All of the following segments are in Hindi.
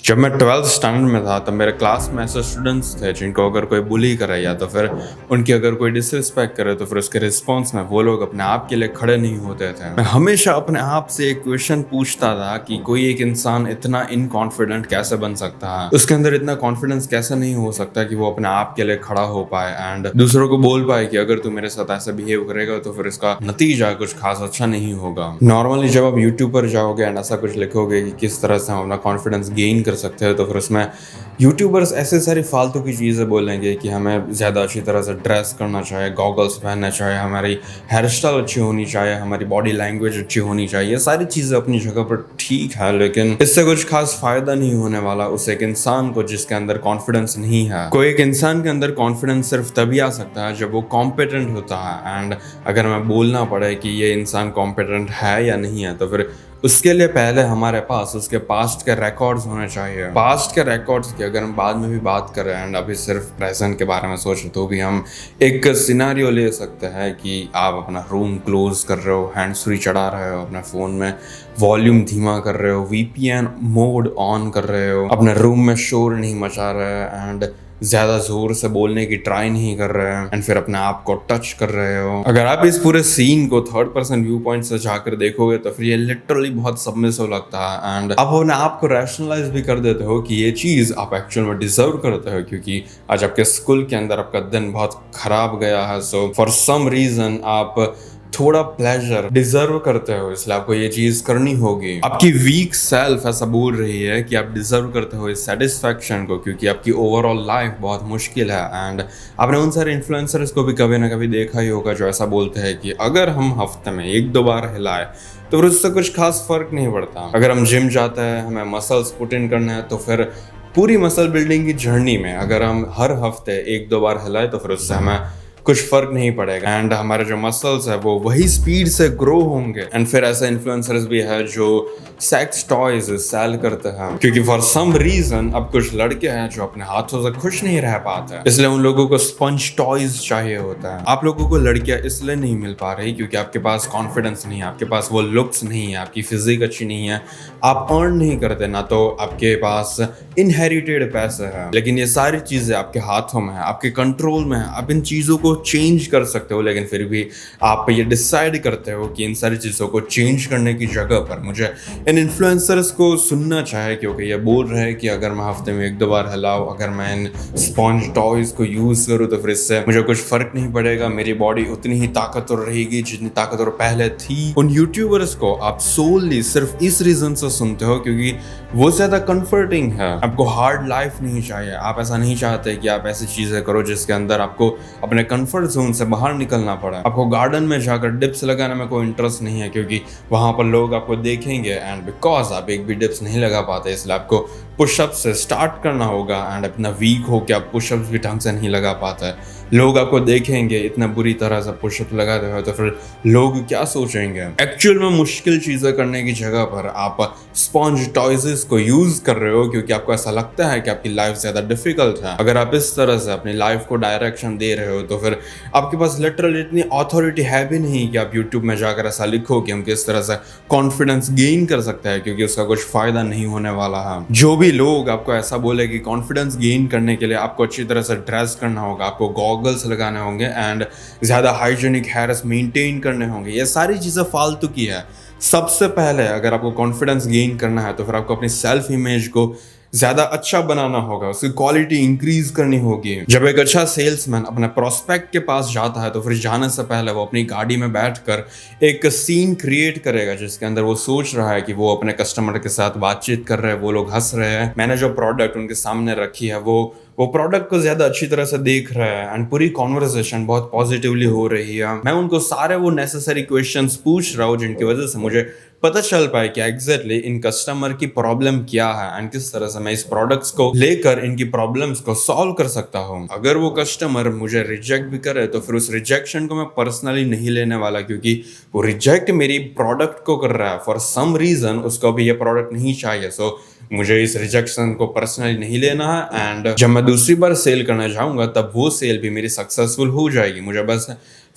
जब मैं 12th स्टैंडर्ड में था तब मेरे क्लास में ऐसे स्टूडेंट्स थे जिनको अगर कोई बुली करे या तो फिर उनकी अगर कोई डिसरिस्पेक्ट करे तो फिर उसके रिस्पॉन्स में वो लोग अपने आप के लिए खड़े नहीं होते थे। मैं हमेशा अपने आप से एक क्वेश्चन पूछता था कि कोई एक इंसान इतना इनकॉन्फिडेंट कैसे बन सकता है, उसके अंदर इतना कॉन्फिडेंस कैसे नहीं हो सकता कि वो अपने आप के लिए खड़ा हो पाए एंड दूसरों को बोल पाए कि अगर तू मेरे साथ ऐसा बिहेव करेगा तो फिर इसका नतीजा कुछ खास अच्छा नहीं होगा। नॉर्मली जब आप यूट्यूब पर जाओगे एंड ऐसा कुछ लिखोगे कि किस तरह से हम अपना कॉन्फिडेंस गेन कर सकते हैं तो फिर उसमें यूट्यूबर्स ऐसे सारी फालतू की चीज़ें बोलेंगे कि हमें ज़्यादा अच्छी तरह से ड्रेस करना चाहिए, गॉगल्स पहनना चाहिए, हमारी हेयर स्टाइल अच्छी होनी चाहिए, हमारी बॉडी लैंग्वेज अच्छी होनी चाहिए। सारी चीज़ें अपनी जगह पर ठीक है, लेकिन इससे कुछ खास फायदा नहीं होने वाला उस एक इंसान को जिसके अंदर कॉन्फिडेंस नहीं है। कोई एक इंसान के अंदर कॉन्फिडेंस सिर्फ तभी आ सकता है जब वो कॉम्पिटेंट होता है एंड अगर मैं बोलना पड़े कि ये इंसान कॉम्पिटेंट है या नहीं है तो फिर उसके लिए पहले हमारे पास उसके पास्ट के रिकॉर्ड्स होने चाहिए। पास्ट के रिकॉर्ड्स की अगर हम बाद में भी बात करें एंड अभी सिर्फ प्रेजेंट के बारे में सोचें तो भी हम एक सिनेरियो ले सकते हैं कि आप अपना रूम क्लोज कर रहे हो, हैंड्स फ्री चढ़ा रहे हो, अपने फ़ोन में वॉल्यूम धीमा कर रहे हो, VPN मोड ऑन कर रहे हो, अपने रूम में शोर नहीं मचा रहे एंड ज़्यादा ज़ोर से बोलने की ट्राई नहीं कर रहे हैं एंड फिर अपने आप को टच कर रहे हो। अगर आप इस पूरे सीन को थर्ड पर्सन व्यू पॉइंट से जाकर देखोगे तो फिर ये लिटरली बहुत सबमिसिव लगता है एंड आप अपने आप को रैशनलाइज भी कर देते हो कि ये चीज़ आप एक्चुअल में डिजर्व करते हो क्योंकि आज आपके स्कूल के अंदर आपका दिन बहुत खराब गया है। सो फॉर सम रीज़न आप थोड़ा प्लेजर डिजर्व करते हो, इसलिए आपको ये चीज करनी होगी। आपकी वीक सेल्फ ऐसा बोल रही है कि आप डिजर्व करते हो इस सेटिस्फैक्शन को क्योंकि आपकी ओवरऑल लाइफ बहुत मुश्किल है एंड आपने उन सारे इन्फ्लुएंसर्स को भी कभी ना कभी देखा ही होगा जो ऐसा बोलते हैं कि अगर हम हफ्ते में 1-2 बार हिलाए तो फिर उससे कुछ खास फर्क नहीं पड़ता। अगर हम जिम जाते हैं, हमें मसल्स पुट इन करना है तो फिर पूरी मसल बिल्डिंग की जर्नी में अगर हम हर हफ्ते 1-2 बार हिलाए तो फिर उससे हमें कुछ फर्क नहीं पड़ेगा एंड हमारे जो मसल्स है वो वही स्पीड से ग्रो होंगे। एंड फिर ऐसे इन्फ्लुएंसर्स भी है जो सेक्स टॉयज सेल करते हैं क्योंकि फॉर सम रीजन अब कुछ लड़के हैं जो अपने हाथों से खुश नहीं रह पाते, इसलिए उन लोगों को स्पंज टॉयज चाहिए होता है। आप लोगों को लड़कियां इसलिए नहीं मिल पा रही क्योंकि आपके पास कॉन्फिडेंस नहीं है, आपके पास वो लुक्स नहीं है, आपकी फिजिक अच्छी नहीं है, आप अर्न नहीं करते, ना तो आपके पास इनहेरिटेड पैसे हैं। लेकिन ये सारी चीजें आपके हाथों में है, आपके कंट्रोल में है, आप इन चीजों को चेंज कर सकते हो। लेकिन फिर भी आप ये डिसाइड करते हो कि इन सारी चीज़ों को चेंज करने की जगह पर मुझे इन इन्फ्लुएंसर्स को सुनना चाहिए क्योंकि ये बोल रहे हैं कि अगर मैं हफ्ते में 1-2 बार हिलाऊं, अगर मैं इन स्पॉन्ज टॉयज को यूज़ करूं तो फिर इससे मुझे कुछ फर्क नहीं पड़ेगा, मेरी बॉडी उतनी ही ताकतवर रहेगी जितनी ताकतवर पहले थी। उन यूट्यूबर्स को आप सोलली सिर्फ इस रीजन से सुनते हो क्योंकि वो ज़्यादा कंफर्टिंग है। आपको हार्ड लाइफ नहीं चाहिए, आप ऐसा नहीं चाहते कि आप ऐसी चीज़ें करो जिसके अंदर आपको अपने कंफर्ट जोन से बाहर निकलना पड़ा। आपको गार्डन में जाकर डिप्स लगाने में कोई इंटरेस्ट नहीं है क्योंकि वहां पर लोग आपको देखेंगे एंड बिकॉज आप एक भी डिप्स नहीं लगा पाते इसलिए आपको पुशअप से स्टार्ट करना होगा एंड अपना वीक हो के आप पुशअप्स भी ढंग से नहीं लगा पाते। लोग आपको देखेंगे इतना बुरी तरह से पुशअप लगाते हो तो फिर लोग क्या सोचेंगे। एक्चुअल में मुश्किल चीज़ें करने की जगह पर आप स्पॉन्ज टॉयजेस को यूज कर रहे हो क्योंकि आपको ऐसा लगता है कि आपकी लाइफ ज़्यादा डिफिकल्ट है। अगर आप इस तरह से अपनी लाइफ को डायरेक्शन दे रहे हो तो फिर आपके पास लिटरली इतनी अथॉरिटी है भी नहीं कि आप यूट्यूब में जाकर ऐसा लिखो कि हम किस तरह से कॉन्फिडेंस गेन कर सकते हैं क्योंकि उसका कुछ फायदा नहीं होने वाला है। जो भी लोग आपको ऐसा बोले कि कॉन्फिडेंस गेन करने के लिए आपको अच्छी तरह से ड्रेस करना होगा, आपको गॉगल्स लगाने होंगे एंड ज़्यादा हाइजीनिक हेयर्स मेंटेन करने होंगे, ये सारी चीज़ें फालतू की है। सबसे पहले अगर आपको कॉन्फिडेंस गेन करना है तो फिर आपको अपनी सेल्फ इमेज को ज़्यादा अच्छा बनाना होगा, उसकी क्वालिटी इंक्रीज करनी होगी। जब एक अच्छा सेल्समैन अपने प्रोस्पेक्ट के पास जाता है तो फिर जाने से पहले वो अपनी गाड़ी में बैठकर एक सीन क्रिएट करेगा जिसके अंदर वो सोच रहा है कि वो अपने कस्टमर के साथ बातचीत कर रहे हैं, वो लोग हंस रहे हैं, मैंने जो प्रोडक्ट उनके सामने रखी है वो प्रोडक्ट को ज़्यादा अच्छी तरह से देख रहा है एंड पूरी कॉन्वर्सेशन बहुत पॉजिटिवली हो रही है। मैं उनको सारे वो नेसेसरी क्वेश्चंस पूछ रहा हूँ जिनकी वजह से मुझे पता चल पाए कि एग्जैक्टली इन कस्टमर की प्रॉब्लम क्या है एंड किस तरह से मैं इस प्रोडक्ट्स को लेकर इनकी प्रॉब्लम्स को सॉल्व कर सकता हूँ। अगर वो कस्टमर मुझे रिजेक्ट भी करे तो फिर उस रिजेक्शन को मैं पर्सनली नहीं लेने वाला क्योंकि वो रिजेक्ट मेरी प्रोडक्ट को कर रहा है। फॉर सम रीजन उसको भी ये प्रोडक्ट नहीं चाहिए, सो मुझे इस रिजेक्शन को पर्सनली नहीं लेना है एंड जब मैं दूसरी बार सेल करना चाहूँगा तब वो सेल भी मेरी सक्सेसफुल हो जाएगी। मुझे बस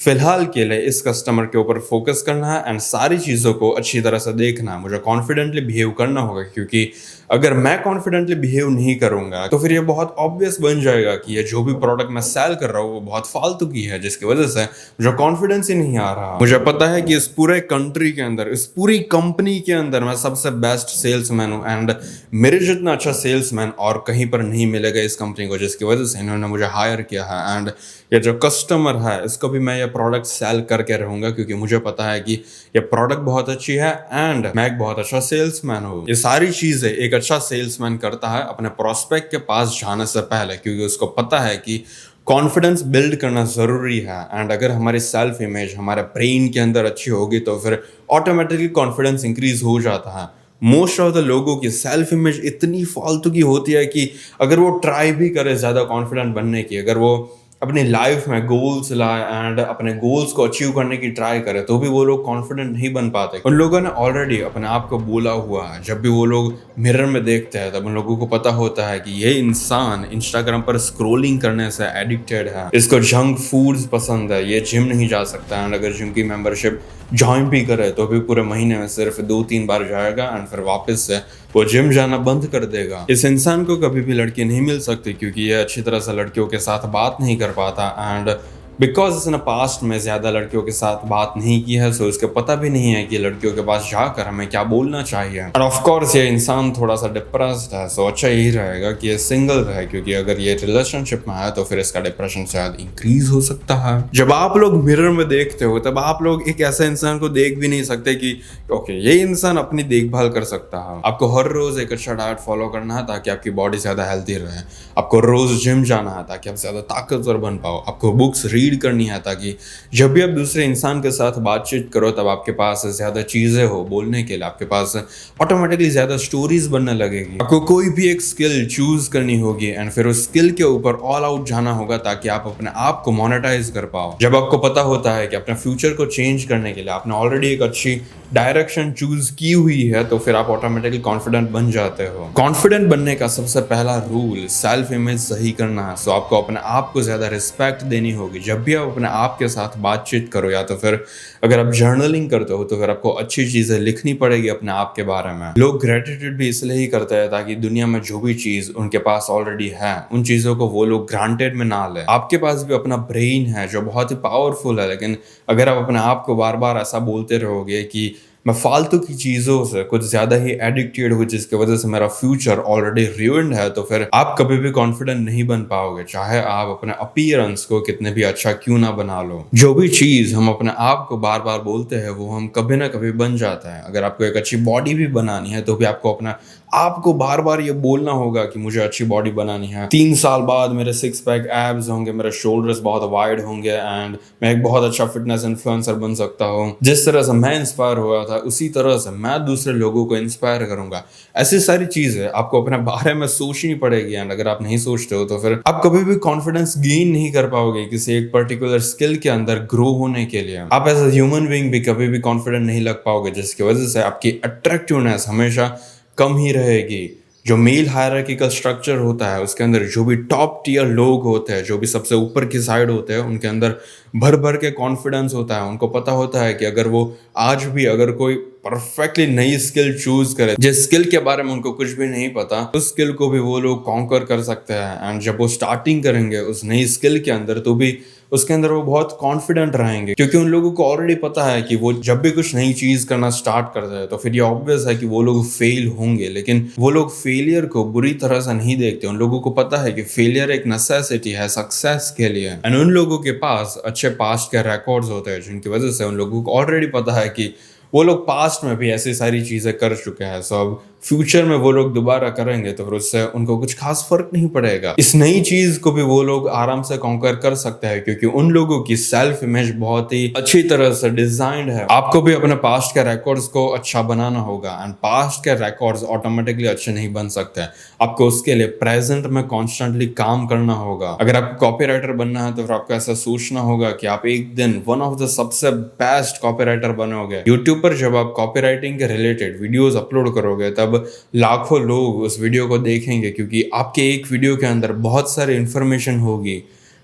फिलहाल के लिए इस कस्टमर के ऊपर फोकस करना है एंड सारी चीज़ों को अच्छी तरह से देखना है। मुझे कॉन्फिडेंटली बिहेव करना होगा, क्योंकि अगर मैं कॉन्फिडेंटली बिहेव नहीं करूंगा तो फिर ये बहुत ऑब्वियस बन जाएगा कि ये जो भी प्रोडक्ट मैं सेल कर रहा हूँ वो बहुत फालतू की है, जिसकी वजह से मुझे कॉन्फिडेंस ही नहीं आ रहा। मुझे पता है कि इस पूरे कंट्री के अंदर, इस पूरी कंपनी के अंदर मैं सबसे बेस्ट सेल्समैन हूँ एंड मेरे जितना अच्छा सेल्समैन और कहीं पर नहीं मिलेगा इस कंपनी को, जिसकी वजह से इन्होंने मुझे हायर किया है। एंड ये जो कस्टमर है इसको भी मैं ये प्रोडक्ट सेल करके रहूंगा, क्योंकि मुझे पता है कि ये प्रोडक्ट बहुत अच्छी है एंड मैं एक बहुत अच्छा सेल्समैन हूँ। ये सारी चीजें एक अच्छा सेल्समैन करता है अपने प्रोस्पेक्ट के पास जाने से पहले, क्योंकि उसको पता है कि कॉन्फिडेंस बिल्ड करना जरूरी है। एंड अगर हमारी सेल्फ इमेज हमारे ब्रेन के अंदर अच्छी होगी तो फिर ऑटोमेटिकली कॉन्फिडेंस इंक्रीज हो जाता है। मोस्ट ऑफ द लोगों की सेल्फ इमेज इतनी फालतू की होती है कि अगर वो ट्राई भी करे ज़्यादा कॉन्फिडेंट बनने की, अगर वो अपनी लाइफ में गोल्स लाए एंड अपने गोल्स को अचीव करने की ट्राई करे, तो भी वो लोग कॉन्फिडेंट नहीं बन पाते। उन लोगों ने ऑलरेडी अपने आप को बोला हुआ है। जब भी वो लोग मिरर में देखते हैं तब उन लोगों को पता होता है कि ये इंसान इंस्टाग्राम पर स्क्रोलिंग करने से एडिक्टेड है, इसको जंक फूड्स पसंद है, ये जिम नहीं जा सकता एंड अगर जिम की मेंबरशिप ज्वाइन भी करे तो भी पूरे महीने में सिर्फ 2-3 बार जाएगा एंड फिर वापस से वो जिम जाना बंद कर देगा। इस इंसान को कभी भी लड़की नहीं मिल सकती, क्योंकि ये अच्छी तरह से लड़कियों के साथ बात नहीं कर पाता एंड बिकॉज इसने पास्ट में ज्यादा लड़कियों के साथ बात नहीं की है, सो इसको पता भी नहीं है कि लड़कियों के पास जाकर हमें क्या बोलना चाहिए। और ऑफ कोर्स ये इंसान थोड़ा सा डिप्रेस्ड है, सो अच्छा यही रहेगा कि ये सिंगल रहे, क्योंकि अगर ये रिलेशनशिप में है तो फिर इसका डिप्रेशन शायद इंक्रीज हो सकता है। जब आप लोग मिरर में देखते हो तब आप लोग एक ऐसे इंसान को देख भी नहीं सकते कि ओके ये इंसान अपनी देखभाल कर सकता है। आपको हर रोज एक अच्छा डाइट फॉलो करना है ताकि आपकी बॉडी ज्यादा हेल्थी रहे। आपको रोज जिम जाना है ताकि आप ज्यादा ताकतवर बन पाओ। आपको बुक्स रीड करनी है ताकि जब भी आप दूसरे इंसान के साथ बातचीत करो तब आपके पास ज्यादा चीजें हो बोलने के लिए, आपके पास ऑटोमेटिकली ज्यादा स्टोरीज बनने लगेगी। आपको कोई भी एक स्किल चूज करनी होगी एंड फिर उस स्किल के ऊपर ऑल आउट जाना होगा ताकि आप अपने आप को मोनेटाइज कर पाओ। जब आपको पता होता है कि अपने फ्यूचर को चेंज करने के लिए आपने ऑलरेडी एक अच्छी डायरेक्शन चूज की हुई है तो फिर आप ऑटोमेटिकली कॉन्फिडेंट बन जाते हो। कॉन्फिडेंट बनने का सबसे पहला रूल सेल्फ इमेज सही करना है। सो आपको अपने आप को ज्यादा रिस्पेक्ट देनी होगी। जब भी आप अपने आप के साथ बातचीत करो या तो फिर अगर आप जर्नलिंग करते हो तो फिर आपको अच्छी चीजें लिखनी पड़ेगी अपने आप के बारे में। लोग ग्रेटिट्यूड भी इसलिए ही करते हैं ताकि दुनिया में जो भी चीज उनके पास ऑलरेडी है उन चीजों को वो लोग ग्रांटेड में ना ले। आपके पास भी अपना ब्रेन है जो बहुत ही पावरफुल है, लेकिन अगर आप अपने आप को बार बार ऐसा बोलते रहोगे कि मैं फालतू की चीजों से कुछ ज्यादा ही एडिक्टेड हूँ जिसकी वजह से मेरा फ्यूचर ऑलरेडी ruined है, तो फिर आप कभी भी कॉन्फिडेंट नहीं बन पाओगे, चाहे आप अपने अपीयरेंस को कितने भी अच्छा क्यों ना बना लो। जो भी चीज हम अपने आप को बार बार बोलते हैं वो हम कभी ना कभी बन जाता है। अगर आपको एक अच्छी बॉडी भी बनानी है तो भी आपको अपना आपको बार बार ये बोलना होगा कि मुझे अच्छी बॉडी बनानी है। 3 साल बाद मेरे 6 पैक एब्स होंगे, मेरे शोल्डर्स बहुत वाइड होंगे एंड मैं एक बहुत अच्छा फिटनेस इन्फ्लुएंसर बन सकता हूँ। जिस तरह से मैं इंस्पायर हुआ था उसी तरह से मैं दूसरे लोगों को इंस्पायर करूंगा। ऐसी सारी चीजें आपको अपने बारे में सोचनी पड़ेगी एंड अगर आप नहीं सोचते हो तो फिर आप कभी भी कॉन्फिडेंस गेन नहीं कर पाओगे किसी एक पर्टिकुलर स्किल के अंदर ग्रो होने के लिए। आप एज अ ह्यूमन बीइंग भी कभी भी कॉन्फिडेंट नहीं लग पाओगे, जिसकी वजह से आपकी अट्रैक्टिवनेस हमेशा कम ही रहेगी। जो मेल हायरार्किकल स्ट्रक्चर होता है उसके अंदर जो भी टॉप टियर लोग होते हैं, जो भी सबसे ऊपर की साइड होते हैं, उनके अंदर भर भर के कॉन्फिडेंस होता है। उनको पता होता है कि अगर वो आज भी अगर कोई परफेक्टली नई स्किल चूज करे जिस स्किल के बारे में उनको कुछ भी नहीं पता, उस स्किल को भी वो लोग कॉन्कर कर सकते हैं। एंड जब वो स्टार्टिंग करेंगे उस नई स्किल के अंदर तो भी उसके अंदर वो बहुत कॉन्फिडेंट रहेंगे, क्योंकि उन लोगों को ऑलरेडी पता है कि वो जब भी कुछ नई चीज करना स्टार्ट करते हैं तो फिर ये ऑब्वियस है कि वो लोग फेल होंगे, लेकिन वो लोग फेलियर को बुरी तरह से नहीं देखते। उन लोगों को पता है कि फेलियर एक नेसेसिटी है सक्सेस के लिए। एंड उन लोगों के पास अच्छे पास्ट के रिकॉर्ड्स होते हैं जिनकी वजह से उन लोगों को ऑलरेडी पता है कि वो लोग पास्ट में भी ऐसी सारी चीजें कर चुके हैं। सो अब फ्यूचर में वो लोग दोबारा करेंगे तो फिर उससे उनको कुछ खास फर्क नहीं पड़ेगा। इस नई चीज को भी वो लोग आराम से कॉन्कर कर सकते हैं, क्योंकि उन लोगों की सेल्फ इमेज बहुत ही अच्छी तरह से डिजाइंड है। आपको भी अपने पास्ट के रिकॉर्ड्स को अच्छा बनाना होगा एंड पास्ट के रिकॉर्ड्स ऑटोमेटिकली अच्छे नहीं बन सकते। आपको उसके लिए प्रेजेंट में कॉन्स्टेंटली काम करना होगा। अगर आपको कॉपीराइटर बनना है तो फिर आपको ऐसा सोचना होगा कि आप एक दिन वन ऑफ द सबसे बेस्ट कॉपीराइटर बनोगे। यूट्यूब पर जब आप कॉपीराइटिंग के रिलेटेड वीडियोस अपलोड करोगे तब लाखों लोग उस वीडियो को देखेंगे, क्योंकि आपके एक वीडियो के अंदर बहुत सारी इंफॉर्मेशन होगी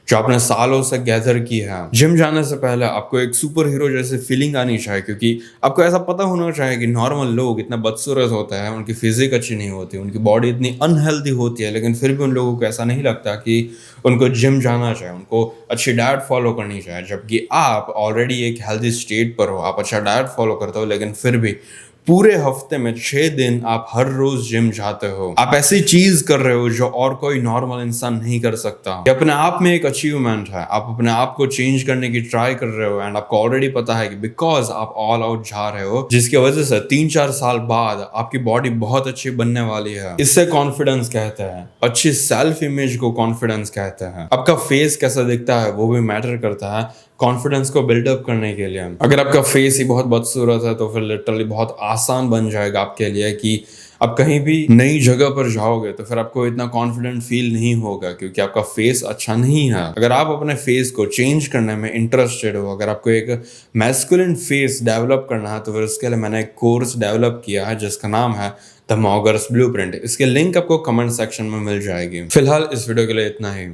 जो आपने सालों से गैदर की है। जिम जाने से पहले आपको एक सुपर हीरो जैसी फीलिंग आनी चाहिए, क्योंकि आपको ऐसा पता होना चाहिए कि नॉर्मल लोग इतना बदसूरत होता है, उनकी फिजिक अच्छी नहीं होती, उनकी बॉडी इतनी अनहेल्दी होती है, लेकिन फिर भी उन लोगों को ऐसा नहीं लगता कि उनको जिम जाना चाहिए, उनको अच्छी डाइट फॉलो करनी चाहिए। जबकि आप ऑलरेडी एक हेल्दी स्टेट पर हो, आप अच्छा डाइट फॉलो करते हो, लेकिन फिर भी पूरे हफ्ते में 6 दिन आप हर रोज जिम जाते हो। आप ऐसी चीज कर रहे हो जो और कोई नॉर्मल इंसान नहीं कर सकता। ये अपने आप में एक अचीवमेंट है। आप अपने आप को चेंज करने की ट्राई कर रहे हो, एंड आपको ऑलरेडी पता है कि बिकॉज आप ऑल आउट जा रहे हो, जिसकी वजह से 3-4 साल बाद आपकी बॉडी बहुत अच्छी बनने वाली है। इससे कॉन्फिडेंस कहते हैं, अच्छी सेल्फ इमेज को कॉन्फिडेंस कहते हैं। आपका फेस कैसा दिखता है वो भी मैटर करता है कॉन्फिडेंस को बिल्डअप करने के लिए। अगर आपका फेस ही बहुत बदसूरत है तो फिर लिटरली बहुत आसान बन जाएगा आपके लिए कि आप कहीं भी नई जगह पर जाओगे तो फिर आपको इतना कॉन्फिडेंट फील नहीं होगा, क्योंकि आपका फेस अच्छा नहीं है। अगर आप अपने फेस को चेंज करने में इंटरेस्टेड हो, अगर आपको एक मैस्कुलिन फेस डेवलप करना है, तो फिर उसके लिए मैंने एक कोर्स डेवलप किया है जिसका नाम है द मॉगर्स ब्लूप्रिंट। इसके लिंक आपको कमेंट सेक्शन में मिल जाएगी। फिलहाल इस वीडियो के लिए इतना ही।